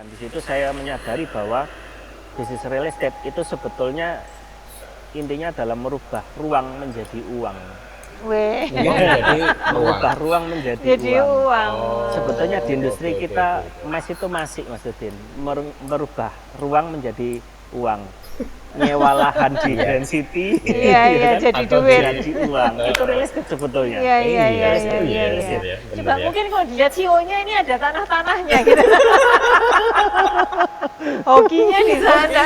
Dan di situ saya menyadari bahwa bisnis real estate itu sebetulnya intinya adalah merubah ruang menjadi uang. Weh, Jadi Merubah ruang menjadi jadi uang. uang. Sebetulnya di industri Oke, kita oke. emas itu masih Mas Udin merubah ruang menjadi uang. Nyewa lahan di Grand City, Iya, iya, ya kan? jadi Atau duit. Jadi uang. Itu real estate sebetulnya. Iya, iya, iya, itu iya, iya. bener ya, bener Coba ya. mungkin kalau dilihat CEO-nya ini ada tanah-tanahnya gitu. Hokinya di sana.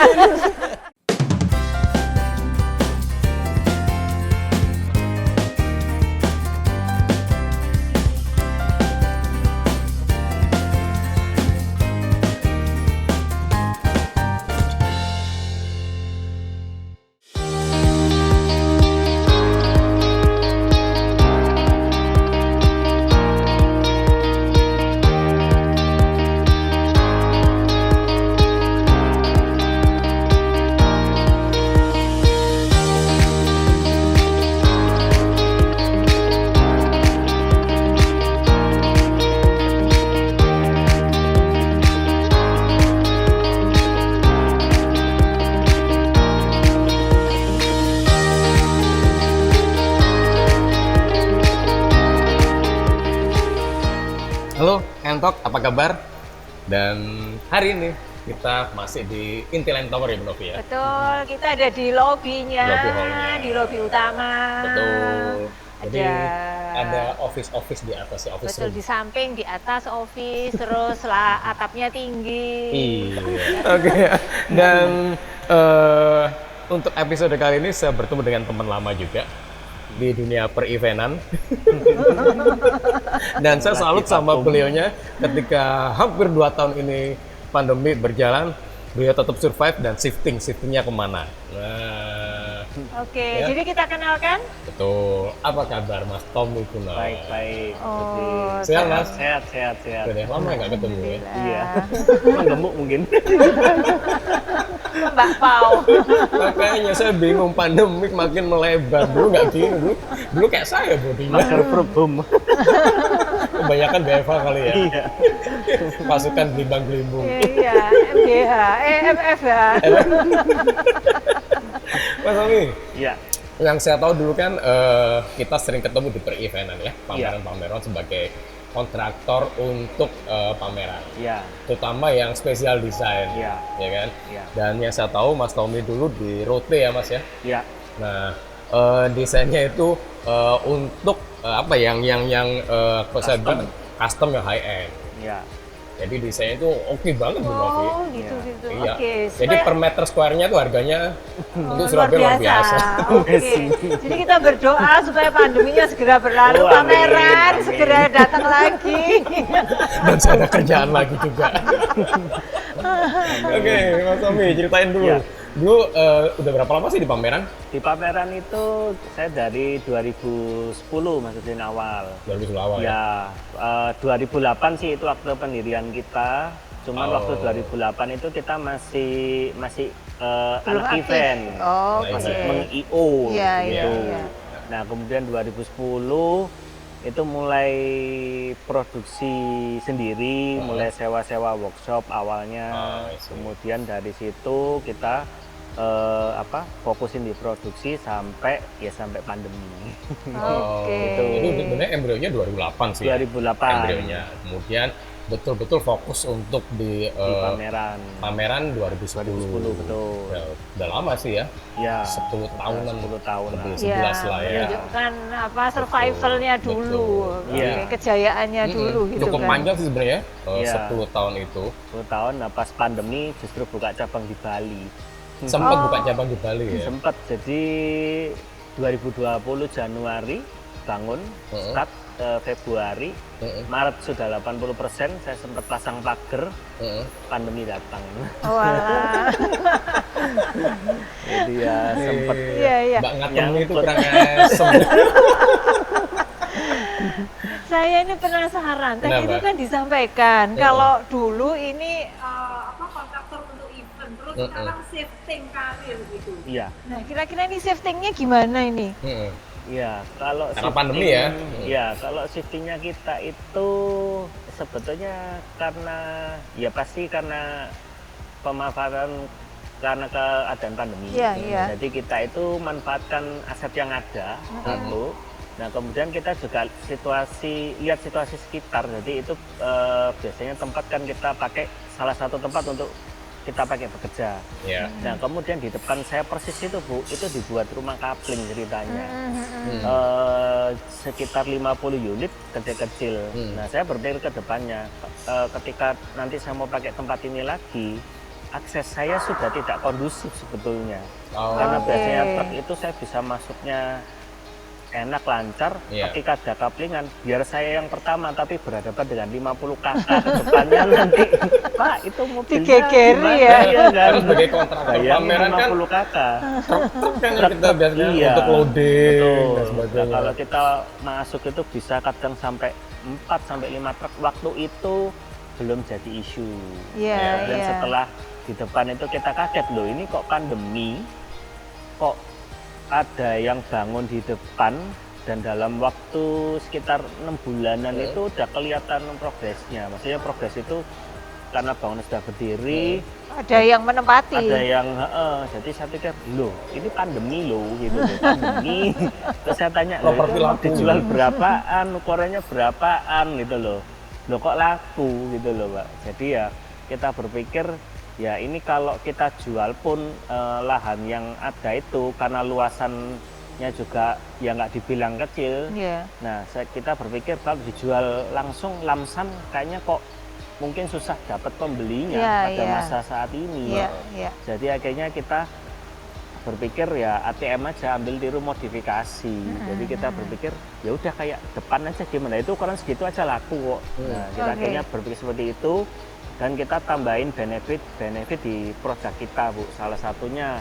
Halo, Entok, apa kabar? Dan hari ini kita masih di Intiland Tower ya, Bu Novi ya? Betul, kita ada di lobbynya, Lobby hall-nya. di lobby utama. Betul. Jadi Ada- ada office di atas ya, office Betul, room. di samping, di atas office, terus lah atapnya tinggi. Iya. Oke. Dan untuk episode kali ini saya bertemu dengan teman lama juga di dunia per-eventan. Dan saya salut sama beliaunya ketika hampir 2 tahun ini pandemi berjalan, beliau tetap survive dan shiftingnya kemana. Nah, Oke, Ya. jadi kita kenalkan. betul. Apa kabar Mas Tommy Kuna? Baik. Oh, Sehat, Mas? Sehat. Udah lama nggak ketemu ya? Iya. Emang gemuk mungkin. Mbak Pau. Makanya saya bingung, pandemik makin melebar. Dulu nggak gini, dulu kayak saya bodinya. Masker problem. Kebanyakan BFA kali ya. Iya. Pasukan gelimbang-gelimbung. Iya, MGH, MFH. Mas Tommy, Iya. yang saya tahu dulu kan kita sering ketemu di per-eventan ya, pameran-pameran sebagai kontraktor untuk pameran. Iya. Terutama yang spesial desain, Iya. ya kan? Iya. Dan yang saya tahu Mas Tommy dulu di Rote ya Mas ya. Iya. Nah, desainnya itu untuk apa yang kok saya bilang custom yang high end. Iya. Jadi desainnya itu oke banget Bu Novi. Oh, gitu. Iya. Oke. Jadi per meter square-nya tuh harganya untuk luar Surabaya luar biasa. Oke. Jadi kita berdoa supaya pandeminya segera berlalu, Oh, amin, pameran amin. segera datang lagi. Dan saya ada kerjaan lagi juga. Oke, Mas Tommy ceritain dulu. Iya. Dulu udah berapa lama sih di pameran? Di pameran itu saya dari 2010 maksudnya awal. 2010 awal ya. Ya, 2008 sih itu waktu pendirian kita. Cuman Oh. waktu 2008 itu kita masih Belum anak aktif. event, Oh, Oke. masih oke. meng-IO Iya, gitu. iya. Nah kemudian 2010 itu mulai produksi sendiri, mulai sewa-sewa workshop awalnya. Oh, I see. Kemudian dari situ kita fokusin di produksi sampai pandemi. Oke. Itu sebenarnya embrionya 2008 sih. 2008. Embrionya. Kemudian betul-betul fokus untuk di Di pameran. pameran 2010. 2010 betul. Ya, udah lama sih ya. Ya. 10 tahunan. 10 tahun Lebih. lah. 11 lah ya. Menunjukkan apa survivalnya Betul. dulu, Iya. oke, kejayaannya dulu gitu Cukup kan. panjang sih sebenarnya. Iya. 10 tahun itu. 10 tahun, nah pas pandemi justru buka cabang di Bali. Sempat Oh. buka cabang di Bali ya. Sempat jadi 2020 Januari bangun, Heeh. start Februari, Heeh. Maret sudah 80%, saya sempat pasang pagar, Heeh. pandemi datang. Oh, alah. Jadi ya sempat Iya. Mbak Ngatem Nyangkut. itu kurang esem. Saya ini penasaran. Tadi Kenapa? itu kan disampaikan Heeh. kalau dulu ini kontraktor untuk event, terus Heeh. sekarang shifting karir gitu. iya. Nah, kira-kira ini shiftingnya gimana ini? Heeh. Iya, kalau Karena pandemi ya? Iya, kalau shiftingnya kita itu sebetulnya karena ya pasti karena pemanfaatan karena keadaan pandemi. Iya, iya. Jadi kita itu manfaatkan aset yang ada satu. Nah kemudian kita juga lihat situasi sekitar. Jadi itu biasanya tempat kan kita pakai salah satu tempat untuk kita pakai bekerja. Ya. Nah kemudian di depan saya persis itu Bu, itu dibuat rumah kapling ceritanya. Sekitar 50 unit kecil-kecil. Nah saya berpikir ke depannya, ketika nanti saya mau pakai tempat ini lagi, akses saya sudah tidak kondusif sebetulnya. Karena biasanya truk itu saya bisa masuknya enak, lancar. Ketika ada kaplingan, biar saya yang pertama tapi berhadapan dengan 50 kakak ke depannya nanti. Pak, itu mobilnya Digegeri ya. Iya kan? Sebagai kontraktor pameran kan 50 kakak. truk kan yang kita biasanya untuk loading dan sebagainya. Nah, kalau kita masuk itu bisa kadang sampai 4 sampai 5 truk. Waktu itu belum jadi isu. Iya, Dan iya. setelah di depan itu kita kaget loh, ini kok pandemi, kok ada yang bangun di depan dan dalam waktu sekitar 6 bulanan itu udah kelihatan progresnya. Maksudnya progres itu karena bangunan sudah berdiri, Ada yang menempati. ada yang jadi saya pikir loh ini pandemi loh gitu loh, pandemi. Terus saya tanya loh, Properti itu mau laku. dijual berapaan, ukurannya berapaan gitu loh kok laku gitu loh Pak. Jadi ya kita berpikir ya ini kalau kita jual pun lahan yang ada itu karena luasannya juga ya nggak dibilang kecil. Iya. Nah kita berpikir kalau dijual langsung lamsam kayaknya kok mungkin susah dapat pembelinya Iya, pada iya. masa saat ini. Iya, iya. Jadi akhirnya kita berpikir ya ATM aja, ambil tiru modifikasi. Jadi kita berpikir ya udah kayak depan aja gimana, itu ukuran segitu aja laku kok. Nah kita akhirnya berpikir seperti itu dan kita tambahin benefit di produk kita Bu. Salah satunya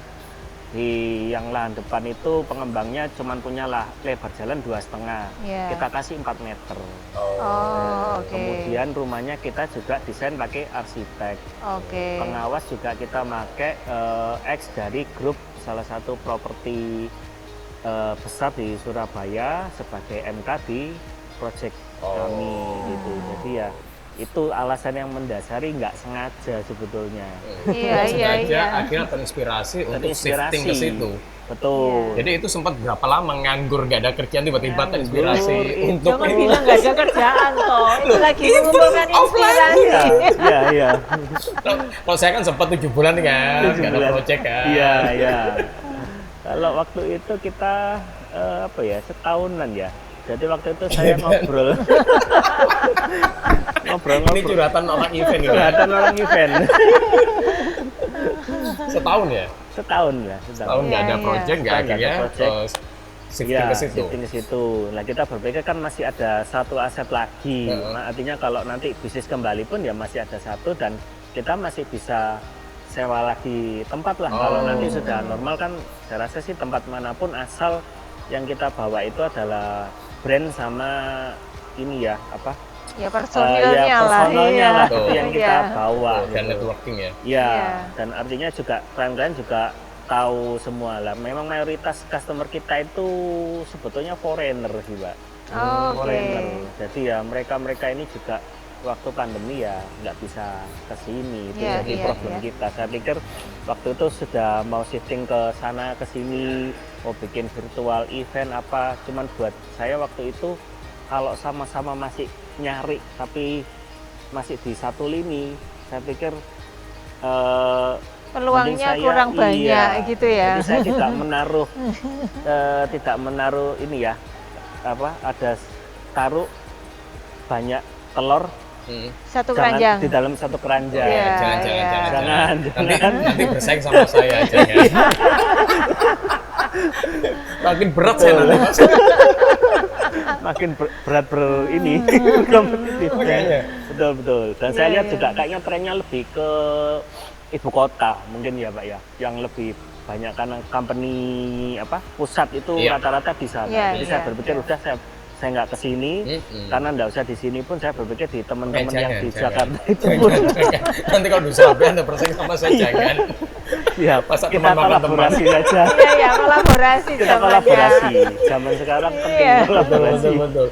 di yang lahan depan itu pengembangnya cuma punya lebar jalan 2,5, Iya. kita kasih 4 meter. Oh, oke. Kemudian rumahnya kita juga desain pakai arsitek. Oke. Pengawas juga kita pakai ex dari grup salah satu properti besar di Surabaya sebagai MK di proyek kami gitu. Jadi ya itu alasan yang mendasari, nggak sengaja sebetulnya. Iya, iya, sengaja iya. akhirnya terinspirasi untuk Terinspirasi. shifting ke situ. Betul. Jadi itu sempat berapa lama nganggur, gak ada kerjaan, tiba-tiba terinspirasi untuk Jangan bilang nggak ada kerjaan toh. Itu lagi mengumpulkan inspirasi. Iya, iya. Kalau saya kan sempat 7 bulan kan, 7 gak ada bulan. project kan. Iya, iya. Kalau waktu itu kita apa ya, setahunan ya. Jadi waktu itu saya ngobrol. Ini curhatan orang event gitu. Curhatan orang event. Setahun ya? Setahun ya, Setahun nggak ada Iya, project, nggak Nggak ada akhirnya project. shifting Ya, ke situ. shifting ke situ. Nah, kita berpikir kan masih ada satu aset lagi. Nah, artinya kalau nanti bisnis kembali pun ya masih ada satu dan kita masih bisa sewa lagi tempat lah. Kalau nanti sudah normal kan saya rasa sih tempat manapun asal yang kita bawa itu adalah brand sama ini ya apa? Ya personilnya lah. personalnya Iya. lah itu yang kita Iya. bawa. Dan gitu. networking ya. Iya, Iya. dan artinya juga klien-klien juga tahu semua lah. Memang mayoritas customer kita itu sebetulnya foreigner sih, Pak. Oke. Foreigner. Jadi ya mereka ini juga waktu pandemi ya nggak bisa ke sini. Itu Iya, jadi iya, problem iya. kita. Saya pikir waktu itu sudah mau shifting ke sana ke sini, mau bikin virtual event apa. Cuman buat saya waktu itu kalau sama-sama masih nyari tapi masih di satu lini, saya pikir Peluangnya mending kurang banyak gitu ya. Jadi saya tidak menaruh ini ya apa ada taruh banyak telur Satu keranjang. di dalam satu keranjang. Iya. Jangan. Jangan. Nanti bersaing sama saya aja ya. Makin berat saya nanti Mas. Makin berat ini kompetitif. Makanya. Betul. Dan Iya, saya lihat iya. juga kayaknya trennya lebih ke ibu kota mungkin ya Pak ya, yang lebih banyak karena company apa pusat itu Iya. rata-rata di sana. Iya, Jadi iya, saya berpikir iya. udah saya nggak kesini karena nggak usah di sini pun saya berpikir di teman-teman yang di Jangan. Jakarta itu pun Nanti kalau di Surabaya Anda bersaing sama saya jangan. ya Masa kita teman makan kolaborasi saja. Iya, ya, kolaborasi Kita zamannya. kolaborasi. Zaman sekarang penting Iya. kolaborasi. Betul.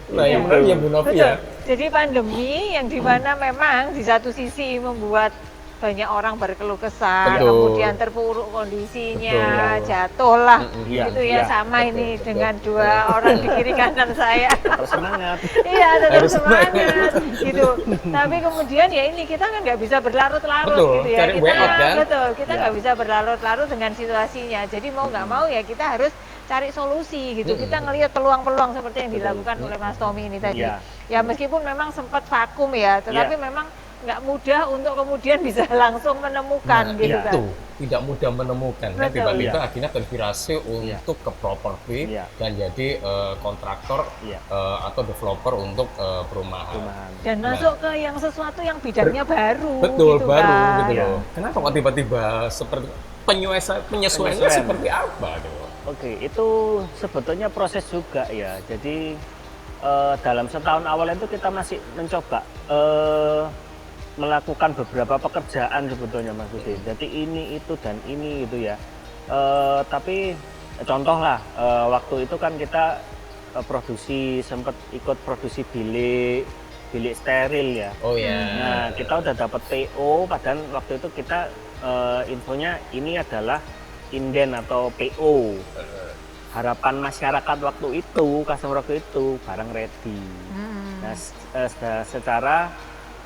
Nah yang menarik ya Bu Novi ya, Jadi pandemi yang dimana memang di satu sisi membuat banyak orang berkeluh kesah, Betul. kemudian terpuruk kondisinya, Betul. jatuhlah, Iya, gitu ya iya, sama betul, ini betul. dengan dua orang di kiri kanan saya. Harus semangat. Iya, tetap Harus semangat gitu. Tapi kemudian ya ini kita kan nggak bisa berlarut-larut Betul, gitu ya. cari way out, kan? Betul, kita Ya. nggak bisa berlarut-larut dengan situasinya. Jadi mau nggak mau ya kita harus cari solusi gitu. Kita ngelihat peluang-peluang seperti yang dilakukan oleh Mas Tommy ini tadi. Iya. Ya meskipun memang sempat vakum ya, tetapi memang nggak mudah untuk kemudian bisa langsung menemukan Nah, gitu iya. kan. itu tidak mudah menemukan kan Betul. tiba-tiba Iya. akhirnya terinspirasi untuk ke properti Iya. dan jadi kontraktor Iya. atau developer untuk perumahan. Rumahan. Dan masuk ke yang sesuatu yang bidangnya baru. Betul, gitu baru kan. gitu Iya. loh. Kenapa kok tiba-tiba seperti penyesuaiannya Penyesuaian. seperti apa gitu? Oke, itu sebetulnya proses juga ya. Jadi dalam setahun awal itu kita masih mencoba melakukan beberapa pekerjaan sebetulnya Mas Udin. Jadi ini, itu, dan ini gitu ya. Tapi contoh lah, waktu itu kan kita produksi, sempat ikut produksi bilik steril ya. Oh ya. Nah, kita udah dapat PO, padahal waktu itu kita infonya ini adalah inden atau PO. Harapan masyarakat waktu itu, customer waktu itu, barang ready. Nah, secara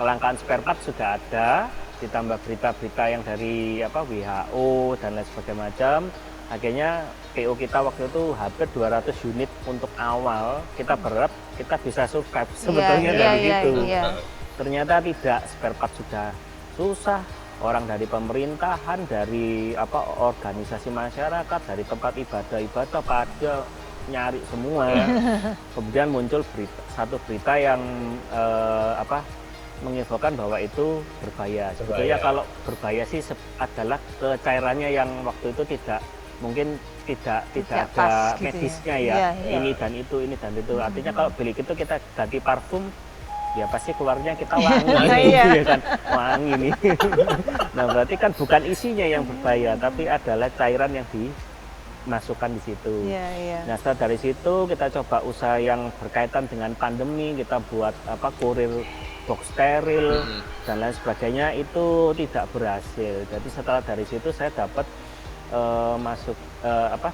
kelangkaan spare part sudah ada, ditambah berita-berita yang dari WHO dan lain sebagainya macam. Akhirnya PO kita waktu itu hampir 200 unit untuk awal. Kita berharap kita bisa survive sebetulnya dari itu. Ternyata tidak, spare part sudah susah. Orang dari pemerintahan, dari organisasi masyarakat, dari tempat ibadah pada nyari semua. Kemudian muncul satu berita yang menginfokan bahwa itu berbahaya. Sebetulnya kalau berbahaya sih adalah cairannya yang waktu itu tidak ada pas gitu medisnya ya. ya. Ini dan itu. Artinya kalau beli itu kita ganti parfum, ya pasti keluarnya kita wangi, ya kan, wangi nih. Nah berarti kan bukan isinya yang berbahaya, tapi adalah cairan yang dimasukkan di situ. Nah setelah dari situ kita coba usaha yang berkaitan dengan pandemi, kita buat kurir box steril dan lain sebagainya, itu tidak berhasil. Jadi setelah dari situ saya dapat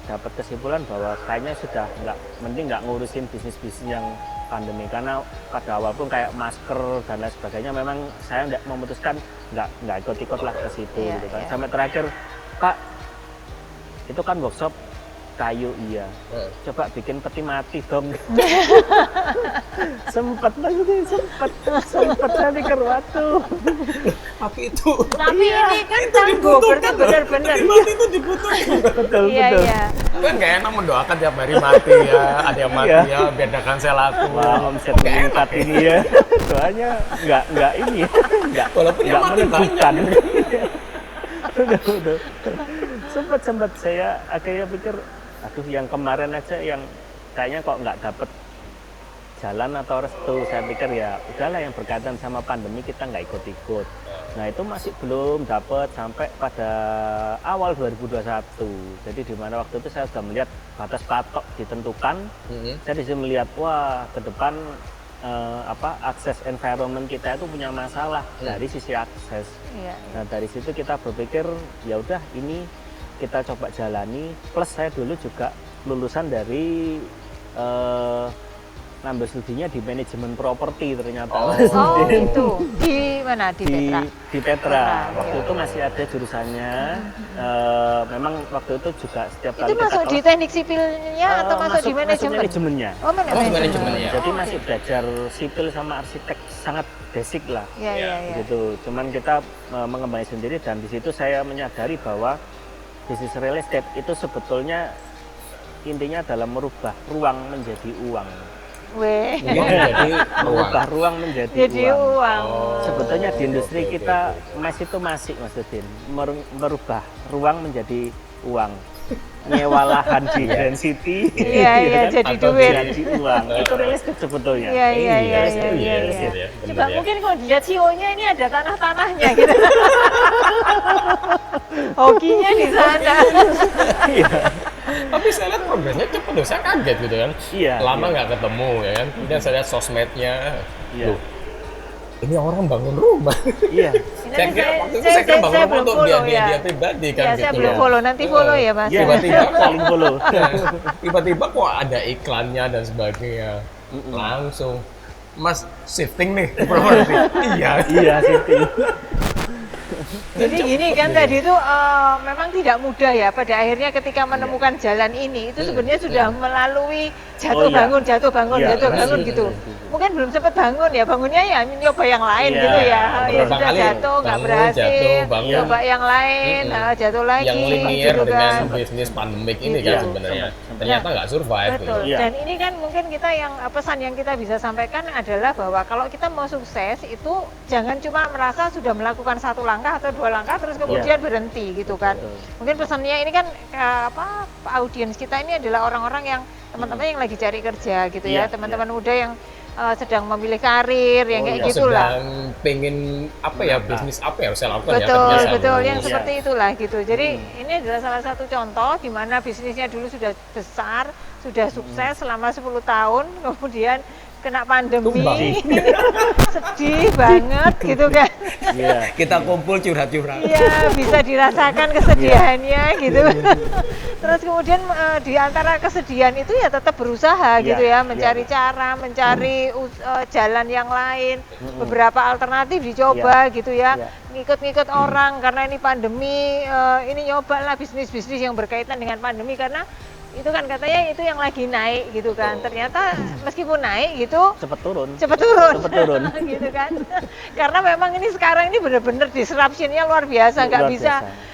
dapat kesimpulan bahwa kayaknya sudah mending nggak ngurusin bisnis yang pandemi, karena pada awal pun kayak masker dan lain sebagainya memang saya memutuskan nggak ikut lah ke situ gitu kan. Sampai terakhir, Pak, itu kan workshop kayu, iya, coba bikin peti mati dong. sempet saya pikir waktu. Tapi itu ini kan tangguh, benar-benar. mati itu dibutuhkan. Betul. Kan nggak enak mendoakan tiap hari mati ya, ada yang mati ya, bedakan saya laku. Wah, omset meningkat ini ya. Soalnya nggak ini ya, Walaupun yang nggak mati menentukan. Udah. Sempat saya akhirnya pikir, aduh yang kemarin aja yang kayaknya kok nggak dapet jalan atau restu. Saya pikir ya udahlah, yang berkaitan sama pandemi kita nggak ikut-ikut. Nah itu masih belum dapat sampai pada awal 2021. Jadi di mana waktu itu saya sudah melihat batas patok ditentukan. Saya di sini melihat, wah ke depan akses environment kita itu punya masalah dari sisi akses. Nah dari situ kita berpikir ya udah ini kita coba jalani. Plus saya dulu juga lulusan dari ngambil studinya di manajemen properti ternyata. Oh itu di mana, di Petra? Di Petra. Waktu itu masih ada jurusannya. Memang waktu itu juga setiap kali Itu masuk di teknik sipilnya atau masuk di manajemen? Manajemennya. Oh manajemennya. Jadi masih belajar sipil sama arsitek, sangat basic lah. Iya. Gitu. Cuman kita mengembangkan sendiri, dan di situ saya menyadari bahwa bisnis real estate itu sebetulnya intinya adalah merubah ruang menjadi uang. Merubah ruang menjadi uang. Sebetulnya di industri kita itu masih Mas Udin, merubah ruang menjadi uang. Nyewa lahan di Grand City, jadi duit, jadi uang. Itu real estate sebetulnya. Iya. Coba mungkin kalau dilihat CEO-nya ini ada tanah-tanahnya gitu. Hokinya di sana. Tapi saya lihat progresnya cepet loh, saya kaget gitu kan. Iya, Lama iya. nggak ketemu ya kan. Kemudian saya lihat sosmednya. Iya. Loh, ini orang bangun rumah. Iya. Saya kira waktu itu saya kira bangun rumah belum untuk follow dia ya. pribadi kan Ya, gitu. saya belum ya. follow, nanti follow ya Mas. Iya, Tiba-tiba kok saling follow. tiba-tiba kok ada iklannya dan sebagainya. Langsung Mas shifting nih properti. Iya. Iya, situ. Jadi gini kan tadi itu memang tidak mudah ya. Pada akhirnya ketika menemukan jalan ini itu sebenarnya sudah melalui jatuh Oh, iya. bangun, jatuh bangun, Iya, jatuh bangun benar, gitu. benar. Mungkin belum sempat bangun ya, bangunnya ya nyoba yang lain Iya, gitu ya. Ya beberapa sudah kali jatuh nggak bangun, berhasil, jatuh, bangun. coba yang lain, jatuh lagi Yang linier gitu dengan kan. bisnis pandemik ini Iya, kan sebenarnya. sempat. Ternyata nggak survive gitu. Betul. Iya. Dan ini kan mungkin kita yang pesan yang kita bisa sampaikan adalah bahwa kalau kita mau sukses itu jangan cuma merasa sudah melakukan satu langkah atau dua langkah terus kemudian berhenti gitu kan. Betul. Mungkin pesannya ini kan audiens kita ini adalah orang-orang yang teman-teman yang lagi cari kerja gitu ya, Iya, teman-teman muda yang sedang memilih karir yang Oh, kayak iya. gitulah. Sedang pengen apa ya, Menata. bisnis apa yang harus saya lakukan ya Betul, ternyata. betul yang Iya. seperti itulah gitu. Jadi ini adalah salah satu contoh di mana bisnisnya dulu sudah besar, sudah sukses selama 10 tahun, kemudian kena pandemi, Tumbang. sedih banget gitu kan. Iya. Kita kumpul curhat-curhat. Iya, bisa dirasakan kesedihannya gitu. Terus kemudian di antara kesedihan itu ya tetap berusaha Iya, gitu ya, iya. mencari cara, mencari jalan yang lain, beberapa alternatif dicoba gitu ya. Iya. Ngikut-ngikut orang karena ini pandemi, ini nyobalah bisnis-bisnis yang berkaitan dengan pandemi karena itu kan katanya itu yang lagi naik gitu kan. Ternyata meskipun naik gitu Cepet turun. cepat turun, Cepet turun. gitu kan. Karena memang ini sekarang ini benar-benar disruption-nya luar biasa, nggak Luar bisa biasa.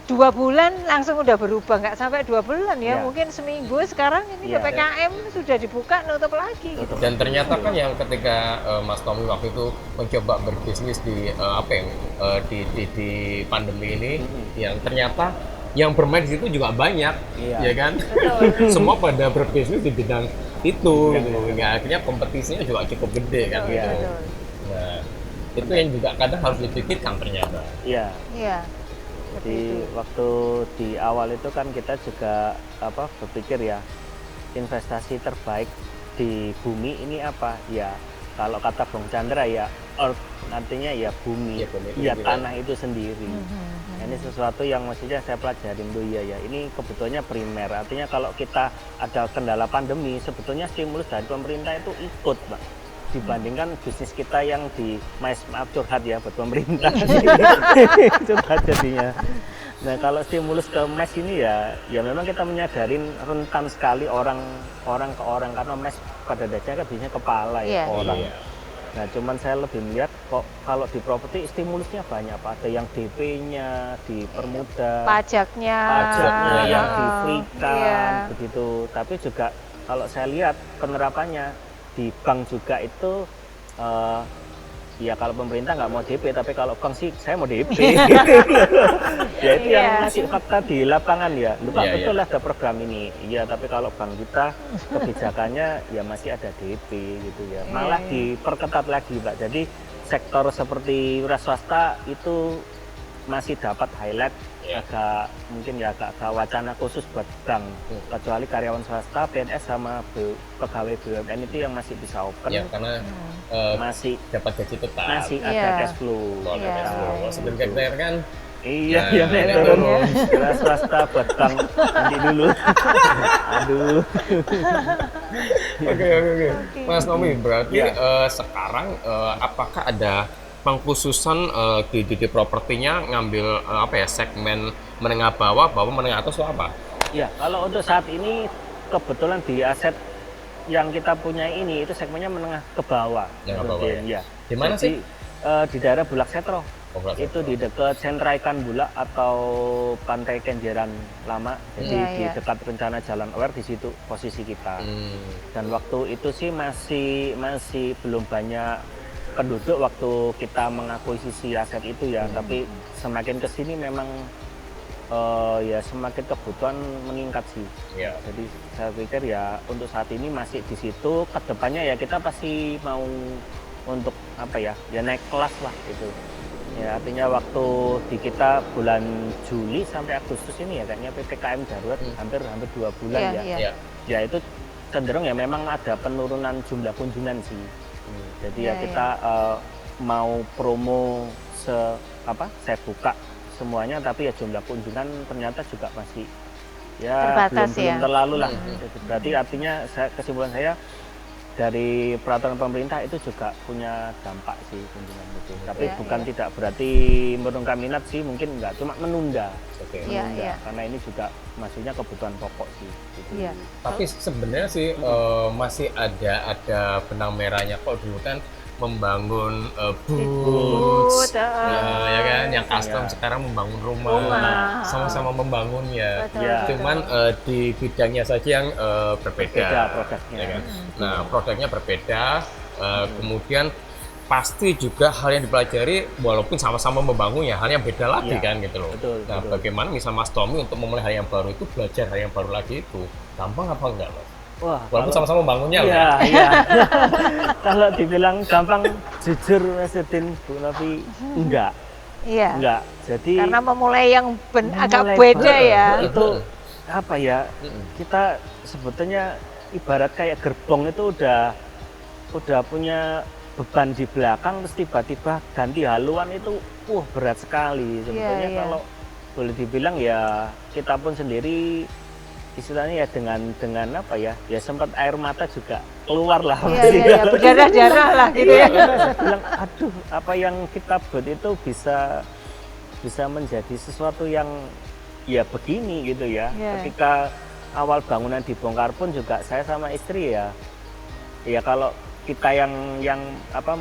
2 bulan langsung udah berubah, nggak sampai 2 bulan ya, Ya. mungkin seminggu sekarang ini Ya. PPKM sudah dibuka nutup lagi gitu. Dan ternyata kan yang ketika Mas Tommy waktu itu mencoba berbisnis di di pandemi ini, yang ternyata yang bermain di situ juga banyak, Iya. ya kan? Betul. Semua pada berbisnis di bidang itu, gitu. Ya, akhirnya kompetisinya juga cukup gede kan, Betul, gitu. betul. Nah, itu yang juga kadang harus dipikirkan ternyata. Iya. Iya. Seperti Di itu. waktu di awal itu kan kita juga berpikir ya, investasi terbaik di bumi ini apa? Ya kalau kata Bung Chandra ya earth, artinya ya bumi, Ya, bumi itu ya sendiri. tanah itu sendiri. Mhm. Nah, ini sesuatu yang maksudnya saya pelajarin dulu ya. Ini kebutuhannya primer. Artinya kalau kita ada kendala pandemi, sebetulnya stimulus dari pemerintah itu ikut, Mbak. Dibandingkan bisnis kita yang di maaf curhat ya buat pemerintah. Curhat jadinya. Nah, kalau stimulus ke mes ini ya memang kita menyadarin rentan sekali orang ke orang karena mes pada dasarnya kan biasanya kepala ya Iya. orang. Iya. Nah, cuman saya lebih melihat kok kalau di properti stimulusnya banyak, Pak. Ada yang DP-nya dipermudah, Pajaknya, pajaknya yang heeh. di-free-kan, Iya. begitu. Tapi juga kalau saya lihat penerapannya di bank juga itu ya kalau pemerintah nggak mau DP, tapi kalau bank sih saya mau DP. Ya itu Iya. yang masih fakta di lapangan ya. Lupa Iya, betul iya. ada program ini. Iya, tapi kalau bank kita kebijakannya ya masih ada DP gitu ya. Malah Iya. diperketat lagi, Pak. Jadi sektor seperti wira swasta itu masih dapat highlight Iya. mungkin ya agak wacana khusus buat bank. Kecuali karyawan swasta, PNS sama pegawai BUMN itu yang masih bisa open. Ya, karena Masih dapat gaji tetap. masih Iya. ada cash flow. Kalau Iya. ada cash flow. Kalau sebelum KPR kan Iya, Nah, iya, naik naik turun. turun. Kira swasta buat bank nanti dulu. Aduh. Oke. Mas Tommy, berarti Ya. sekarang apakah ada pengkhususan di propertinya ngambil segmen menengah bawah, menengah atas atau apa? Ya, kalau untuk saat ini kebetulan di aset yang kita punya ini itu segmennya menengah ke bawah. Menengah ke bawah, ya. Ya. Di mana Jadi, di daerah Bulak Setro. Oh, Bulak Itu Setro. di dekat Sentra Ikan Bulak atau Pantai Kenjeran Lama. Jadi Iya, di iya. dekat rencana Jalan Awer di situ posisi kita. Dan waktu itu sih masih belum banyak penduduk waktu kita mengakuisisi aset itu ya. Tapi semakin kesini memang ya semakin kebutuhan meningkat sih. Ya. Jadi saya pikir ya untuk saat ini masih di situ. Kedepannya ya kita pasti mau untuk apa ya naik kelas lah gitu. Ya, artinya waktu di kita bulan Juli sampai Agustus ini ya kayaknya PPKM darurat hampir 2 bulan Iya, ya. iya. Ya. Ya itu cenderung ya memang ada penurunan jumlah kunjungan sih. Jadi Iya, ya kita mau promo saya buka semuanya, tapi ya jumlah kunjungan ternyata juga masih ya Terbatas belum ya. terlalu lah. Jadi berarti artinya kesimpulan saya dari peraturan pemerintah itu juga punya dampak sih kunjungan itu. Tapi Iya, bukan iya. tidak berarti menurunkan minat sih, mungkin enggak, cuma menunda. Oke. Iya, Menunda, iya. karena ini juga maksudnya kebutuhan pokok sih. Gitu. Iya. Tapi sebenarnya sih masih ada benang merahnya kok. Dulu kan membangun boots, ya kan, yang custom Iya. sekarang membangun rumah, Rumah. sama-sama membangunnya. Betul, Ya. betul. Cuman di bidangnya saja yang berbeda, Berbeda produknya. ya kan? Nah, produknya berbeda, kemudian pasti juga hal yang dipelajari walaupun sama-sama membangun ya hal yang beda lagi Iya, kan gitu loh. betul, Nah, betul. bagaimana misal Mas Tommy untuk memulai hal yang baru itu, belajar hal yang baru lagi itu gampang apa enggak, Mas? Wah, Walaupun kalau- sama-sama membangunnya loh. Iya, iya. Kalau dibilang gampang, jujur Mas Udin, Bu Novi, enggak. Iya. Enggak. Jadi Karena memulai yang agak memulai beda ya. itu apa ya? Kita sebetulnya ibarat kayak gerbong itu udah punya beban di belakang, terus tiba-tiba ganti haluan itu berat sekali. Sebetulnya iya. kalau boleh dibilang ya kita pun sendiri istilahnya ya dengan apa ya sempat air mata juga keluar lah. Iya, iya, iya. Berdarah-darah lah gitu ya. Karena saya bilang aduh, apa yang kita buat itu bisa menjadi sesuatu yang ya begini gitu ya. Iya. Ketika awal bangunan dibongkar pun juga saya sama istri ya kalau kita yang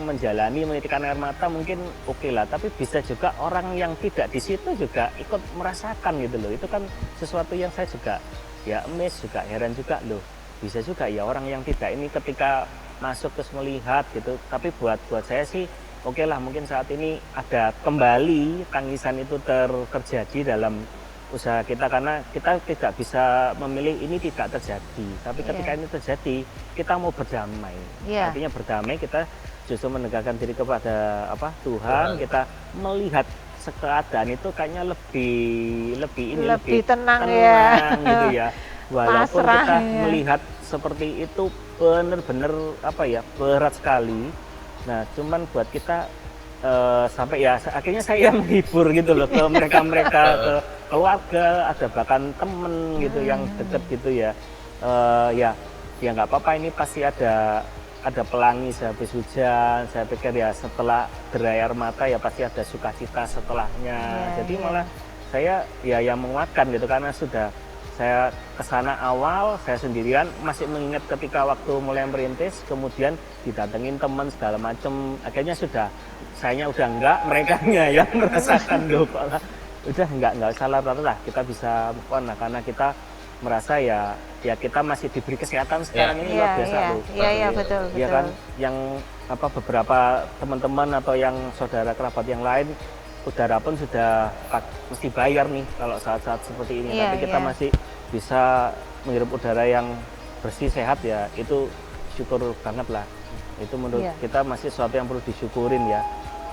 menjalani menitikan air mata mungkin oke lah, tapi bisa juga orang yang tidak di situ juga ikut merasakan gitu loh. Itu kan sesuatu yang saya juga ya amazed, juga heran juga loh. Bisa juga ya orang yang tidak ini ketika masuk terus melihat gitu. Tapi buat saya sih oke lah, mungkin saat ini ada kembali tangisan itu terjadi dalam usaha kita, karena kita tidak bisa memilih ini tidak terjadi, tapi ketika ini terjadi kita mau berdamai. Iya. Artinya berdamai, kita justru menegakkan diri kepada Tuhan, kita melihat keadaan itu kayaknya lebih tenang ya. gitu ya. Walaupun Pasrah, kita ya. melihat seperti itu benar-benar berat sekali. Nah, cuman buat kita sampai ya akhirnya saya menghibur gitu loh ke mereka ke keluarga, ada bahkan temen gitu yang deket gitu ya. Ya nggak apa-apa, ini pasti ada pelangi sehabis hujan. Saya pikir ya setelah derai air mata ya pasti ada sukacita setelahnya. Jadi malah saya ya yang menguatkan gitu, karena sudah saya kesana awal, saya sendirian, masih mengingat ketika waktu mulai merintis, kemudian didatengin teman segala macam, akhirnya sayanya udah enggak, mereka yang merasakan loh, udah enggak salah lah, kita bisa move on lah, karena kita merasa ya kita masih diberi kesehatan sekarang ini luar biasa loh. Iya, betul. Ya kan, yang beberapa teman-teman atau yang saudara kerabat yang lain udara pun sudah mesti bayar nih kalau saat-saat seperti ini, tapi kita masih bisa menghirup udara yang bersih, sehat ya, itu syukur banget lah. Itu menurut kita masih sesuatu yang perlu disyukurin ya.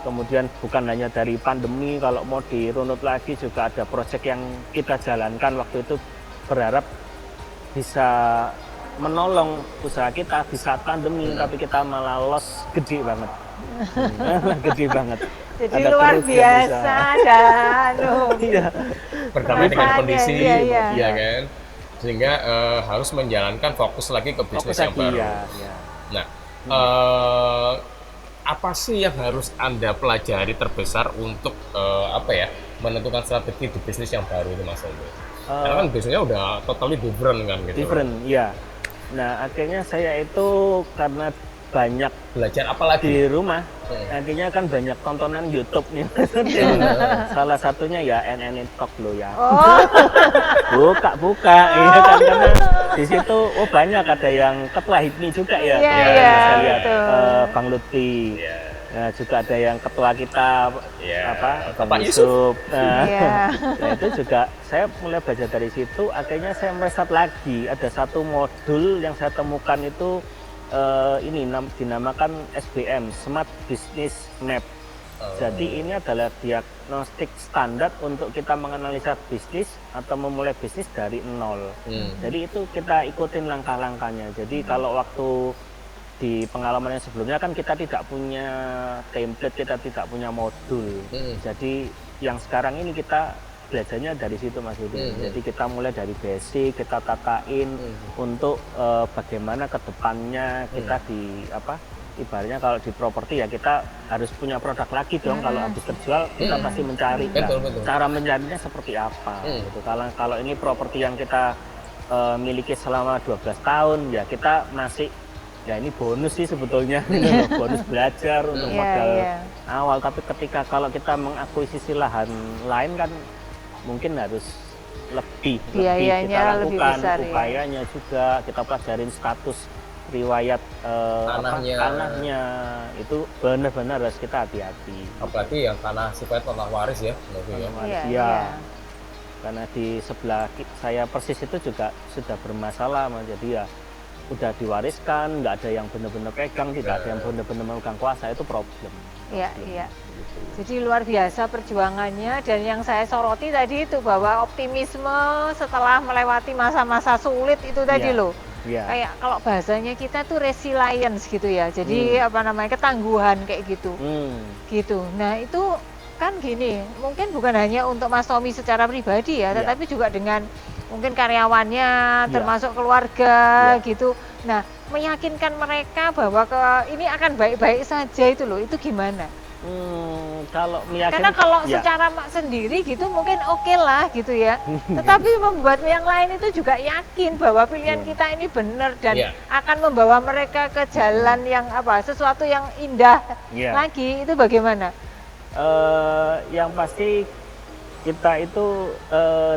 Kemudian bukan hanya dari pandemi, kalau mau dirunut lagi juga ada proyek yang kita jalankan waktu itu, berharap bisa menolong usaha kita di saat pandemi, tapi kita malah loss gede banget. Gede banget. Jadi Ada luar kerugian biasa usaha. dan Iya. Berdamai dengan Rasanya, kondisi, iya. ya kan, sehingga harus menjalankan fokus lagi ke bisnis yang baru. Ya. Nah, apa sih yang harus Anda pelajari terbesar untuk menentukan strategi di bisnis yang baru itu, Mas Ondo? Karena kan bisnisnya udah totally different kan gitu. Different, ya. Nah, akhirnya saya itu karena banyak Belajar apa lagi? di rumah, akhirnya kan banyak tontonan YouTube nih. Salah satunya ya NN Talk lo ya. Buka, iya kan, karena di situ banyak, ada yang ketua HIPMI juga ya. Iya, Saya lihat betul. Bang Lutfi. Nah, juga ada yang ketua kita Bapak Yusuf. Nah, itu juga saya mulai belajar dari situ. Akhirnya saya meriset lagi, ada satu modul yang saya temukan itu ini dinamakan SBM, Smart Business Map. Jadi ini adalah diagnostik standar untuk kita menganalisa bisnis atau memulai bisnis dari nol. Jadi itu kita ikutin langkah-langkahnya. Jadi kalau waktu di pengalaman yang sebelumnya kan kita tidak punya template, kita tidak punya modul. Jadi yang sekarang ini kita belajarnya dari situ Mas Udin. Jadi kita mulai dari basic, kita tatain untuk bagaimana kedepannya kita di ibaratnya kalau di properti ya kita harus punya produk lagi dong. Kalau habis terjual kita pasti mencari cara mencarinya seperti apa gitu. Kalau ini properti yang kita miliki selama 12 tahun ya kita masih ya ini bonus sih sebetulnya bonus belajar untuk modal awal. Tapi ketika kalau kita mengakuisisi lahan lain kan mungkin harus lebih kita lakukan besar, upayanya juga kita pelajarin status riwayat tanahnya itu benar-benar harus kita hati-hati. Apalagi yang tanah sifatnya tanah waris ya, karena di sebelah saya persis itu juga sudah bermasalah, jadi ya udah diwariskan, nggak ada yang benar-benar pegang, tidak ada yang benar-benar memegang kuasa, itu problem. Iya. Jadi luar biasa perjuangannya, dan yang saya soroti tadi itu bahwa optimisme setelah melewati masa-masa sulit itu tadi loh. Kayak kalau bahasanya kita tuh resilience gitu ya. Jadi ketangguhan kayak gitu. Gitu. Nah, itu kan gini, mungkin bukan hanya untuk Mas Tommy secara pribadi ya, tetapi juga dengan mungkin karyawannya, termasuk keluarga gitu. Nah, meyakinkan mereka bahwa ini akan baik-baik saja itu loh, itu gimana? Kalau meyakinkan, karena kalau secara sendiri gitu mungkin oke lah gitu ya. Tetapi membuat yang lain itu juga yakin bahwa pilihan kita ini benar dan akan membawa mereka ke jalan yang sesuatu yang indah lagi, itu bagaimana? Yang pasti kita itu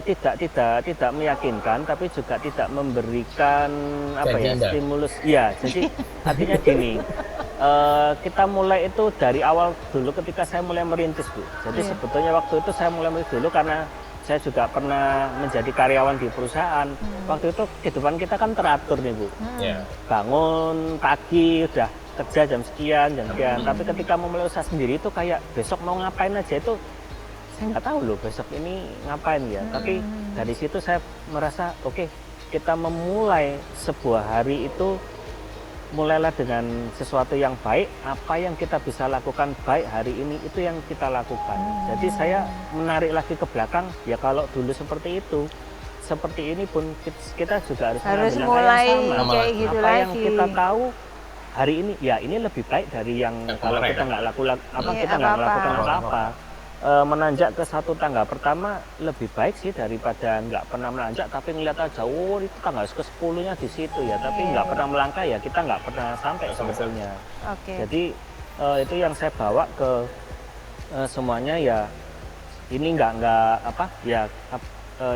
tidak meyakinkan, tapi juga tidak memberikan stimulus. Iya, jadi artinya gini, kita mulai itu dari awal dulu ketika saya mulai merintis Bu. Jadi sebetulnya waktu itu saya mulai merintis dulu karena saya juga pernah menjadi karyawan di perusahaan. Waktu itu kehidupan kita kan teratur nih Bu. Bangun pagi udah kerja jam sekian. Tapi ketika memulai usaha sendiri itu kayak besok mau ngapain aja itu saya nggak tahu loh besok ini ngapain ya. Tapi dari situ saya merasa oke, kita memulai sebuah hari itu mulailah dengan sesuatu yang baik. Apa yang kita bisa lakukan baik hari ini itu yang kita lakukan. Jadi saya menarik lagi ke belakang, ya kalau dulu seperti itu, seperti ini pun kita juga harus mulai yang sama. kayak gitu apa lagi. yang kita tahu hari ini, ya ini lebih baik dari yang kalau kita nggak lakukan apa-apa. Menanjak ke satu tangga pertama lebih baik sih daripada nggak pernah menanjak tapi ngeliat aja, oh itu tangga ke-10-nya di situ ya, tapi nggak pernah melangkah ya kita nggak pernah sampai sebetulnya. Jadi itu yang saya bawa ke semuanya ya, ini nggak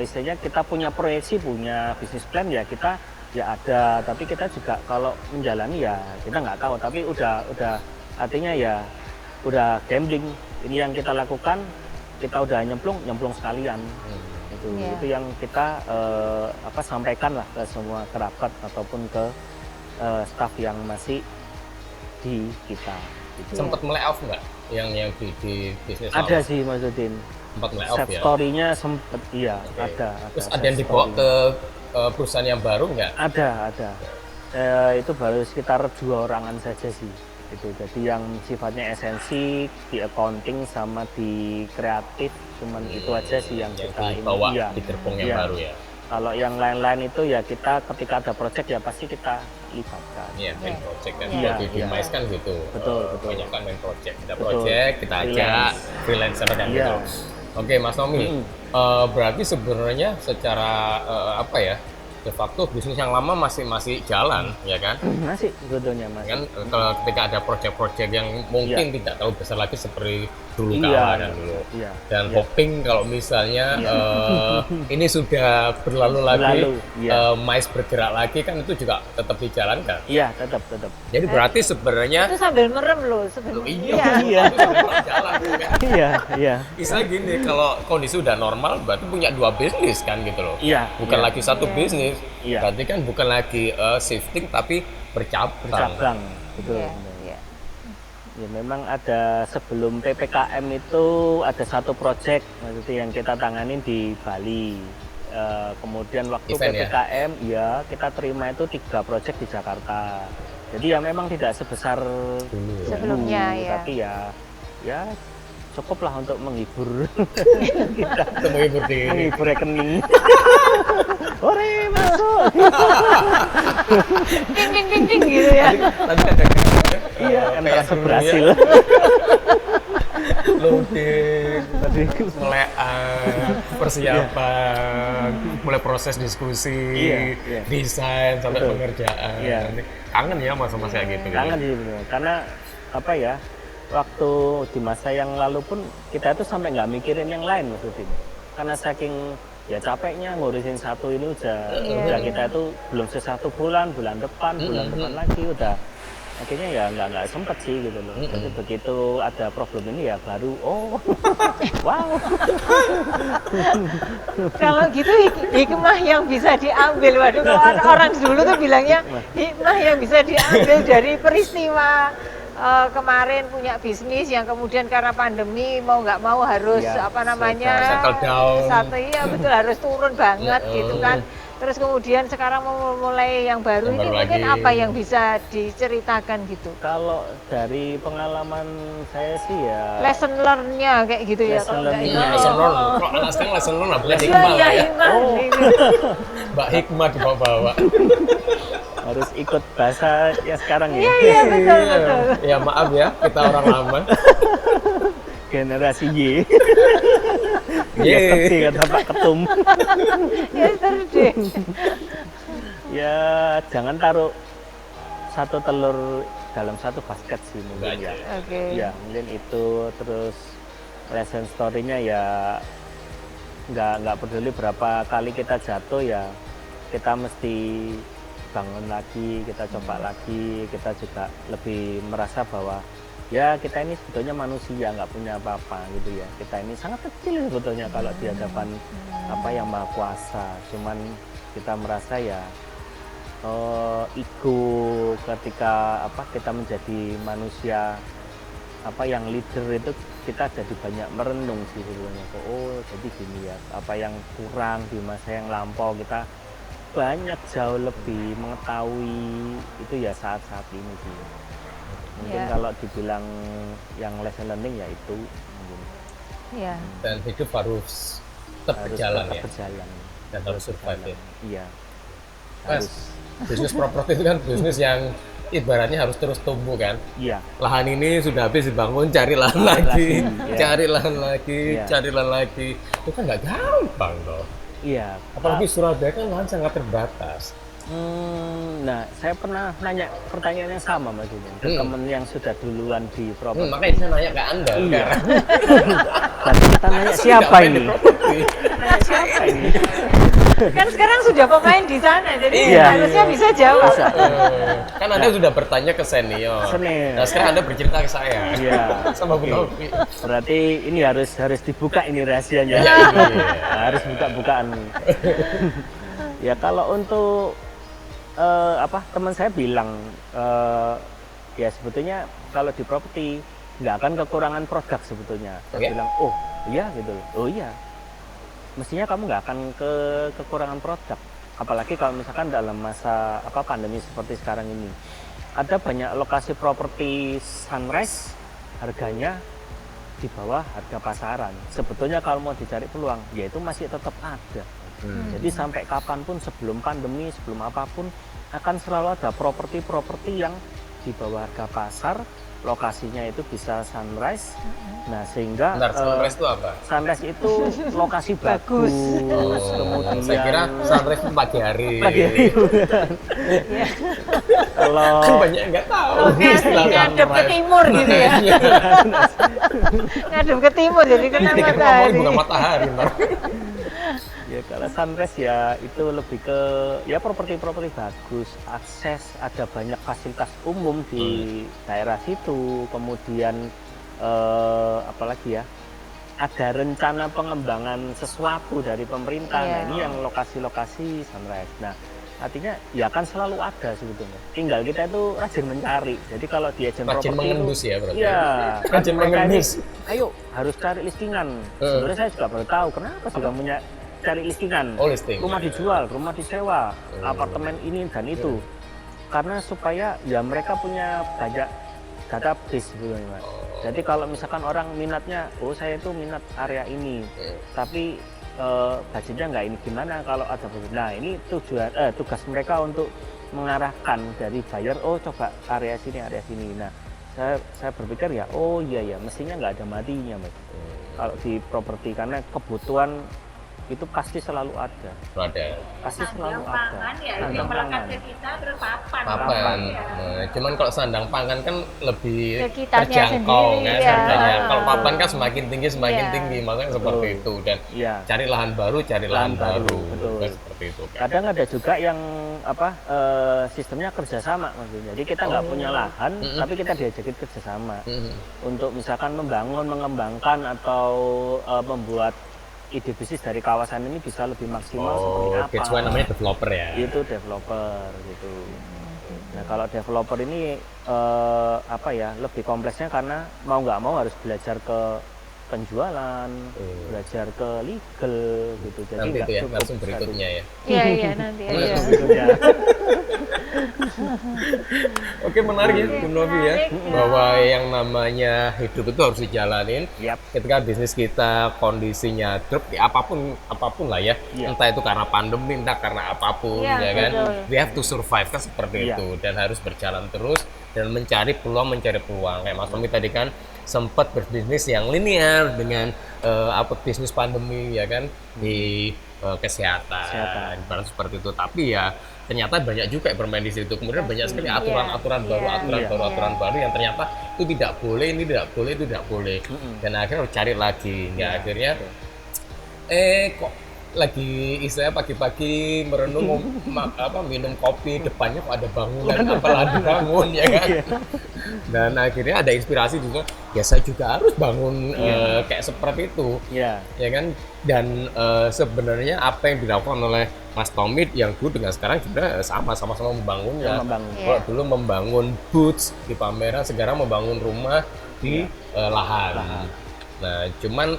istilahnya kita punya proyeksi, punya bisnis plan ya kita ya ada, tapi kita juga kalau menjalani ya kita nggak tahu, tapi udah artinya ya udah gambling. Ini yang kita lakukan, kita udah nyemplung sekalian. Itu yang kita sampaikan lah ke semua kerabat ataupun ke staf yang masih di kita. Gitu. Sempat melay-off nggak yang di bisnis? Ada sih Mas Udin. Sempat melay-off ya? Story-nya sempet, ada. Terus ada yang dibawa ke perusahaan yang baru nggak? Ada. Itu baru sekitar 2 orangan saja sih. Jadi yang sifatnya esensi di accounting sama di kreatif, cuman itu aja sih yang kita bawa di gerbong yang baru ya. Kalau yang lain-lain itu ya kita ketika ada project ya pasti kita libatkan. Iya, main project kan. Di Mais kan gitu. Betul. Banyak kan main project. Kita project, kita ajak freelancer kan gitu. Oke, Mas Tommy. Berarti sebenarnya secara de facto bisnis yang lama masih jalan, ya kan? Masih sebetulnya Mas. Kan kalau ketika ada proyek-proyek yang mungkin tidak terlalu besar lagi seperti dulu dan dulu. Dan hoping kalau misalnya ini sudah berlalu lagi, Mais bergerak lagi kan itu juga tetap dijalankan. Iya, tetap. Jadi berarti sebenarnya itu sambil merem loh sebenarnya. Iya. Jalan kan. Iya. Istilah gini, kalau kondisi udah normal berarti punya 2 bisnis kan gitu loh. Iya. Bukan lagi satu bisnis. Iya. Berarti kan bukan lagi shifting tapi bercabang. Betul. Iya. Ya memang ada sebelum PPKM itu ada satu proyek maksudnya yang kita tanganin di Bali. Kemudian waktu Event, PPKM ya kita terima itu 3 proyek di Jakarta. Jadi ya memang tidak sebesar dulu, sebelumnya ya. Tapi ya cukuplah untuk menghibur kita. Untuk menghibur rekening. Ore masuk. Ding gitu ya. Tadi ada iya, kan merasa berhasil. Loading, tadi mulai persiapan, mulai proses diskusi, desain sampai pengerjaan. Kangen ya masa-masa kayak gitu. Kangen sih bener. Karena apa ya? Waktu di masa yang lalu pun kita itu sampai nggak mikirin yang lain maksudnya. Karena saking ya capeknya ngurusin satu ini udah kita itu belum bulan depan lagi udah akhirnya ya nggak sempet sih gitu loh. Jadi begitu ada problem ini ya baru wow. Kalau gitu hikmah yang bisa diambil, waduh kalau orang dulu tuh bilangnya hikmah yang bisa diambil dari peristiwa kemarin punya bisnis yang kemudian karena pandemi mau nggak mau harus settle down. Iya betul, harus turun banget gitu kan. Terus kemudian sekarang mau mulai yang baru ini mungkin apa yang bisa diceritakan gitu? Kalau dari pengalaman saya sih ya lesson learn-nya kayak gitu ya. Lesson learn. Kok anak sekarang lesson learn bukan hikmah lah ya. Mbak Hikmah dibawa-bawa. Harus ikut bahasa ya sekarang ya. Iya betul. Ya maaf ya, kita orang lama. Generasi Y. Yesterday kata Pak Ketum. Yesterday. Ya jangan taruh satu telur dalam satu basket sih mungkin ya. Ya mungkin itu, terus lesson story-nya ya nggak peduli berapa kali kita jatuh ya kita mesti bangun lagi, kita coba lagi, kita juga lebih merasa bahwa ya kita ini sebetulnya manusia, nggak punya apa-apa gitu ya. Kita ini sangat kecil sebetulnya kalau di hadapan apa yang Maha Kuasa. Cuman kita merasa ya ego ketika apa kita menjadi manusia apa yang leader itu kita jadi banyak merenung sih sebetulnya. Oh jadi gini ya, apa yang kurang di masa yang lampau kita banyak jauh lebih mengetahui itu ya saat-saat ini sih. Mungkin kalau dibilang yang lesson learning ya itu mungkin. Iya. Dan hidup harus tetap berjalan ya. Dan harus survive ya. Iya. Mas, bisnis properti itu kan bisnis yang ibaratnya harus terus tumbuh kan. Iya. Lahan ini sudah habis dibangun, cari lahan lagi, cari lahan lagi, cari lahan lagi. Itu kan nggak gampang loh. Iya. Apalagi Surabaya kan lahan sangat terbatas. Nah, saya pernah nanya pertanyaan yang sama Mas Julian ke teman yang sudah duluan di properti. Makanya saya nanya ke Anda. Iya. Tadi kita nanya siapa ini? Siapa ini? Kan sekarang sudah pemain di sana, jadi harusnya bisa jawab. Kan Anda sudah bertanya ke senior. Nah, sekarang Anda bercerita ke saya. Iya. Sama Bu Novi. Berarti ini harus dibuka ini rahasianya. Harus buka-bukaan. Ya kalau untuk teman saya bilang ya sebetulnya kalau di properti nggak akan kekurangan produk sebetulnya. Saya bilang oh iya gitu loh. Oh iya. Mestinya kamu nggak akan kekurangan produk. Apalagi kalau misalkan dalam masa pandemi seperti sekarang ini. Ada banyak lokasi properti sunrise harganya di bawah harga pasaran. Sebetulnya kalau mau dicari peluang, ya itu masih tetap ada. Jadi sampai kapanpun sebelum pandemi, sebelum apapun akan selalu ada properti-properti yang di bawah harga pasar, lokasinya itu bisa sunrise. Nah sehingga sunrise itu apa? Sunrise itu lokasi bagus. Kemudian saya kira sunrise itu pagi hari. Kalau banyak nggak tahu. Ngadep ke timur gitu ya. Ngadep ke timur jadi kena matahari. Bukan matahari. Ya kalau sunrise ya itu lebih ke ya properti-properti bagus, akses, ada banyak fasilitas umum di daerah situ, kemudian apalagi ya ada rencana pengembangan sesuatu dari pemerintah. Nah ini yang lokasi-lokasi sunrise. Nah artinya ya kan selalu ada sebetulnya. Tinggal kita itu rajin mencari. Jadi kalau di agent rajin properti mengendus ya berarti. Iya, Rajin mengendus. Ayo harus cari listingan. Sebenarnya saya juga baru tahu kenapa juga punya cari listingan. Oh, listing. Rumah dijual, rumah disewa, apartemen ini dan itu. Karena supaya ya mereka punya banyak database sebetulnya, Mas. Jadi kalau misalkan orang minatnya, oh saya itu minat area ini, tapi budgetnya nggak ini, gimana kalau ada budget. Nah ini tugas mereka untuk mengarahkan dari buyer, oh coba area sini. Nah saya berpikir ya, oh iya ya mestinya nggak ada matinya, Mas. Kalau di properti, karena kebutuhan itu pasti selalu ada. Pasti selalu ada. Pangan ya, yang melekat ke kita terus papan. Ya. Nah, cuman kalau sandang pangan kan lebih Sekitarnya terjangkau sendiri, kan ya. harganya. Kalau papan kan semakin tinggi Iya. makanya seperti itu. Dan cari lahan baru, lahan baru. Kan seperti itu kan. Kadang ada juga yang sistemnya kerjasama, maksudnya. Jadi kita nggak punya lahan, tapi kita diajakin kerjasama untuk misalkan membangun, mengembangkan atau membuat ide bisnis dari kawasan ini bisa lebih maksimal seperti apa. That's why namanya developer ya. Itu developer gitu. Nah kalau developer ini lebih kompleksnya karena mau nggak mau harus belajar ke penjualan, belajar ke legal gitu. Jadi nanti itu ya, langsung berikutnya ya. Iya nanti aja. Oke, menarik ya Bu Novi ya, bahwa yang namanya hidup itu harus dijalanin. Ketika bisnis kita kondisinya drop, ya apapun lah ya, entah itu karena pandemi, entah karena apapun, ya kan, we have to survive kan seperti itu, dan harus berjalan terus dan mencari peluang. Kayak Mas Tommy tadi kan sempat berbisnis yang linear dengan bisnis pandemi ya kan di kesehatan, ibarat seperti itu. Tapi ya ternyata banyak juga yang bermain di situ. Kemudian banyak sekali aturan baru yang ternyata itu tidak boleh, ini tidak boleh, itu tidak boleh. Dan akhirnya harus cari lagi. Akhirnya kok lagi istilahnya pagi-pagi merenung minum kopi, depannya kok ada bangunan, apalagi bangun ya kan. Dan akhirnya ada inspirasi juga, ya saya juga harus bangun kayak seperti itu ya kan. Dan sebenarnya apa yang dilakukan oleh Mas Tommy yang dulu dengan sekarang juga sama-sama membangunnya. Kalau dulu membangun boots di pameran, sekarang membangun rumah di lahan. Nah cuman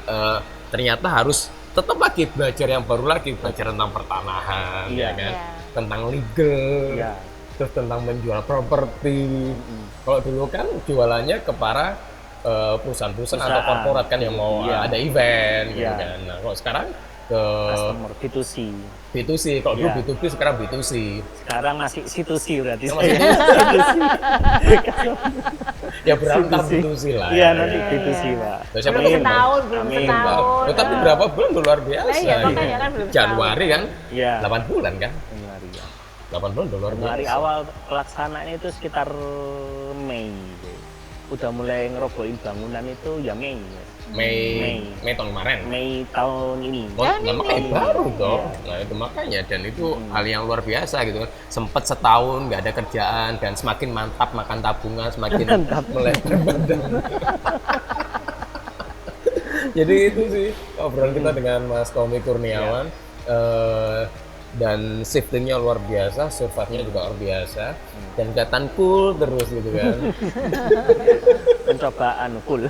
ternyata harus tetap lagi belajar yang baru lagi, belajar tentang pertanahan, ya kan, tentang legal, terus tentang menjual properti. Kalau dulu kan jualannya ke para perusahaan-perusahaan atau korporat kan yang mau ada event, gitu kan. Nah kalau sekarang ke customer B2C. Kalau dulu B2B, sekarang B2C. Sekarang masih C2C berarti. Ya berantah B2C lah. Iya nanti B2C Pak. Belum setahun. Tapi berapa bulan luar biasa. Iya makanya kan belum Januari kan, 8 bulan kan. 8 bulan luar biasa. Januari awal pelaksanaannya itu sekitar Mei. Udah mulai ngerobohin bangunan itu ya Mei tahun kemarin. Mei tahun ini. Makanya baru toh. Nah itu makanya, dan itu hal yang luar biasa gitu kan. Sempat setahun nggak ada kerjaan dan semakin mantap makan tabungan, semakin melebar badan. Jadi itu sih obrolan kita dengan Mas Tommy Kurniawan. Dan shiftingnya luar biasa, survive-nya juga luar biasa, dan kelihatan cool terus gitu kan. Pencobaan cool.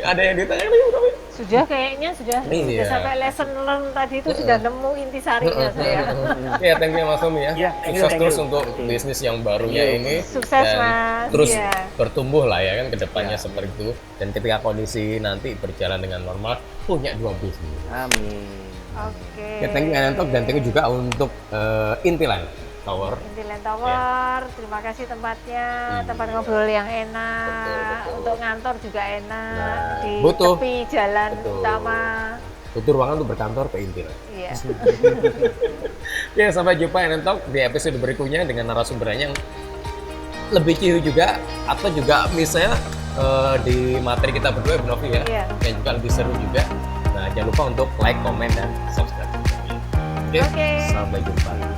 Ada yang ditanya nih, Tommy? Sudah kayaknya sudah sampai lesson learn tadi itu sudah nemu intisarinya saya. Ya, thank you Mas Tommy ya. Sukses terus untuk bisnis yang barunya ini. Sukses Mas. Terus bertumbuh lah ya kan ke depannya seperti itu. Dan ketika kondisi nanti berjalan dengan normal, punya 2 bisnis. Amin. Oke. Thank you Anantok, dan thank you juga untuk Intiland Tower. Intiland Tower, terima kasih tempatnya, tempat ngobrol yang enak, untuk ngantor juga enak, di tepi jalan utama. Butuh ruangan untuk berkantor ke Intiland. Iya. Ya, sampai jumpa Anantok di episode berikutnya dengan narasumbernya yang lebih cihu juga, atau juga misalnya di materi kita berdua Bu Novi ya, yang juga lebih seru juga. Nah, jangan lupa untuk like, komen, dan subscribe. Oke. Sampai jumpa.